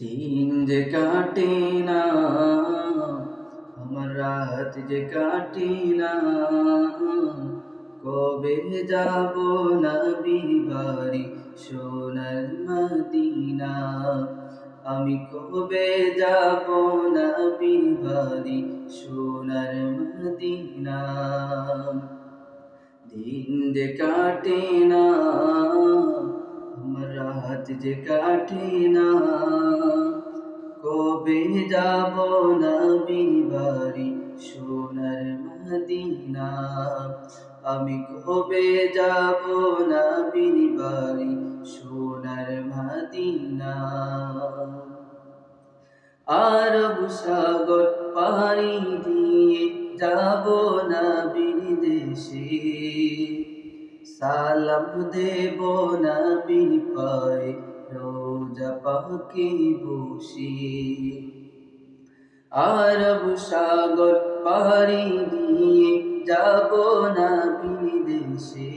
দিন যে কাটে না, আমার রাত যে কাটে না, কবে যাব নবীর বাড়ি সোনার মদিনা। আমি কবে যাব নবীর বাড়ি সোনার মদিনা। দিন যে কাটে না, আমার রাত যে কাটে না, কবে যাব নবীর বাড়ি সোনার মদিনা। আমি কবে যাব নবীর বাড়ি সোনার মদিনা। আরব সাগর পাড়ি দিয়ে যাব নবীর দেশে, সালাম দেব নবীর পায়ে রোজা পাকে বসে। আরব সাগর পাড়ি দিয়ে যাব নবীর দেশে,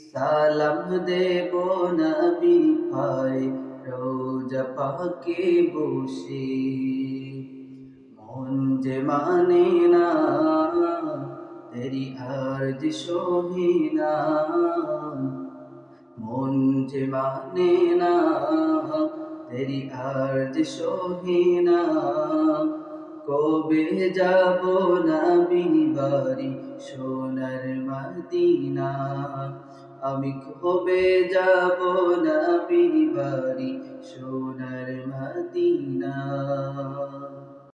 সালাম দেব নবীর পায়ে রোজা পাকে বসে। মন যে মানে না তেরি আরজ সোহে না, মন যে মানে না তেরি আরজ সোহে না। কবে যাব নবীর বাড়ি সোনার মদিনা। আমি কবে যাব নবীর বাড়ি সোনার মদিনা।